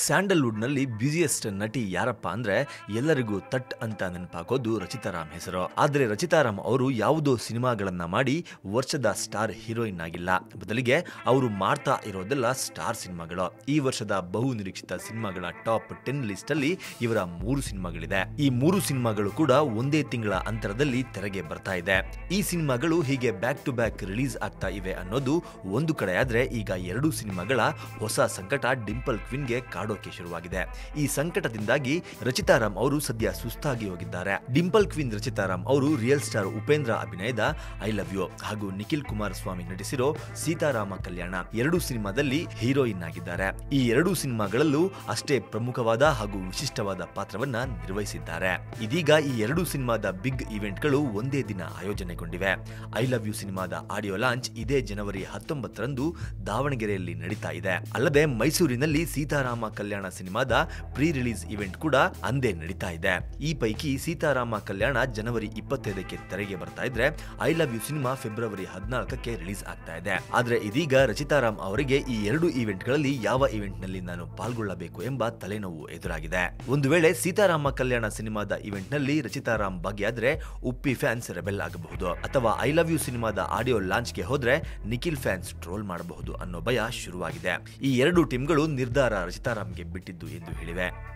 ಸ್ಯಾಂಡಲ್ವುಡ್ನಲ್ಲಿ busiest ನಟಿ ಯಾರಪ್ಪ ಅಂದ್ರೆ ಎಲ್ಲರಿಗೂ ತಟ್ ಅಂತ ನೆನಪಾಗೋದು ರಚಿತಾರಾಮ್ ಹೆಸರು. ಆದರೆ ರಚಿತಾರಾಮ್ ಅವರು ಯಾವುದೋ ಸಿನಿಮಾಗಳನ್ನ ಮಾಡಿ ವರ್ಷದ ಸ್ಟಾರ್ ಹೀರೋಯಿನ್ ಆಗಿಲ್ಲ. ಬದಲಿಗೆ ಅವರು ಮಾಡ್ತಾ ಇರೋದೆಲ್ಲ ಸ್ಟಾರ್ ಸಿನಿಮಾಗಳು. ಈ ವರ್ಷದ ಬಹು ನಿರೀಕ್ಷಿತ ಸಿನಿಮಾಗಳ ಟಾಪ್ 10 ಲಿಸ್ಟ್ ಅಲ್ಲಿ ಇವರ 3 ಸಿನಿಮಾಗಳಿದೆ. ಈ 3 ಸಿನಿಮಾಗಳು ಕೂಡ ಒಂದೇ ತಿಂಗಳ ಅಂತರದಲ್ಲಿ ತೆರೆಗೆ ಬರ್ತಾ ಇದೆ. ಈ ಸಿನಿಮಾಗಳು ಹೀಗೆ ಬ್ಯಾಕ್ ಟು ಬ್ಯಾಕ್ ರಿಲೀಸ್ ಆಗ್ತಾ ಇವೆ ಅನ್ನೋದು ಒಂದು ಕಡೆ ಆದ್ರೆ, ಈಗ 2 ಸಿನಿಮಾಗಳ ಹೊಸ ಸಂಕಟ ಡಿಂಪಲ್ ಕ್ವೀನ್ಗೆ ಕಾಡೋಕೆ ಶುರುವಾಗಿದೆ. ಈ ಸಂಕಟದಿಂದಾಗಿ ರಚಿತಾರಾಮ್ ಅವರು ಸದ್ಯ ಸುಸ್ತಾಗಿ ಹೋಗಿದ್ದಾರೆ. ಡಿಂಪಲ್ ಕ್ವೀನ್ ರಚಿತಾರಾಮ್ ಅವರು ರಿಯಲ್ ಸ್ಟಾರ್ ಉಪೇಂದ್ರ ಅಭಿನಯದ ಐ ಲವ್ ಯು ಹಾಗೂ ನಿಖಿಲ್ ಕುಮಾರಸ್ವಾಮಿ ನಟಿಸಿರೋ ಸೀತಾರಾಮ ಕಲ್ಯಾಣ 2 ಸಿನಿಮಾದಲ್ಲಿ ಹೀರೋಯಿನ್ ಆಗಿದ್ದಾರೆ. ಈ 2 ಸಿನಿಮಾಗಳಲ್ಲೂ ಅಷ್ಟೇ ಪ್ರಮುಖವಾದ ಹಾಗೂ ವಿಶಿಷ್ಟವಾದ ಪಾತ್ರವನ್ನ ನಿರ್ವಹಿಸಿದ್ದಾರೆ. ಇದೀಗ ಈ 2 ಸಿನಿಮಾದ ಬಿಗ್ ಇವೆಂಟ್ಗಳು ಒಂದೇ ದಿನ ಆಯೋಜನೆಗೊಂಡಿವೆ. ಐ ಲವ್ ಯು ಸಿನಿಮಾದ ಆಡಿಯೋ ಲಾಂಚ್ ಇದೇ ಜನವರಿ 19ರಂದು ದಾವಣಗೆರೆಯಲ್ಲಿ ನಡೀತಾ ಇದೆ. ಅಲ್ಲದೆ ಮೈಸೂರಿನಲ್ಲಿ ಸೀತಾರಾಮ ಕಲ್ಯಾಣ ಸಿನಿಮಾದ ಪ್ರೀ ರಿಲೀಸ್ ಇವೆಂಟ್ ಕೂಡ ಅಂದೇ ನಡೀತಾ ಇದೆ. ಈ ಪೈಕಿ ಸೀತಾರಾಮ ಕಲ್ಯಾಣ ಜನವರಿ 25ಕ್ಕೆ ತೆರೆಗೆ ಬರ್ತಾ ಇದ್ರೆ, I love you cinema February 14ಕ್ಕೆ ರಿಲೀಸ್ ಆಗ್ತಾ ಇದೆ. ಆದ್ರೆ ಇದೀಗ ರಚಿತಾರಾಮ್ ಅವರಿಗೆ ಈ 2 ಇವೆಂಟ್ ಗಳಲ್ಲಿ ಯಾವ ಇವೆಂಟ್ ನಲ್ಲಿ ನಾನು ಪಾಲ್ಗೊಳ್ಳಬೇಕು ಎಂಬ ತಲೆನೋವು ಎದುರಾಗಿದೆ. ಒಂದು ವೇಳೆ ಸೀತಾರಾಮ ಕಲ್ಯಾಣ ಸಿನಿಮಾದ ಇವೆಂಟ್ ನಲ್ಲಿ ರಚಿತಾರಾಮ್ ಭಾಗಿಯಾದ್ರೆ ಉಪ್ಪಿ ಫ್ಯಾನ್ಸ್ ರೆಬೆಲ್ ಆಗಬಹುದು, ಅಥವಾ ಐ ಲವ್ ಯು ಸಿನಿಮಾದ ಆಡಿಯೋ ಲಾಂಚ್ ಗೆ ಹೋದ್ರೆ ನಿಖಿಲ್ ಫ್ಯಾನ್ಸ್ ಟ್ರೋಲ್ ಮಾಡಬಹುದು ಅನ್ನೋ ಭಯ ಶುರುವಾಗಿದೆ. ಈ 2 ಟೀಮ್ಗಳು ನಿರ್ಧಾರ ರಚಿತಾರಾಮ್ಗೆ ಬಿಟ್ಟಿದ್ದು ಎಂದು ಹೇಳಿವೆ.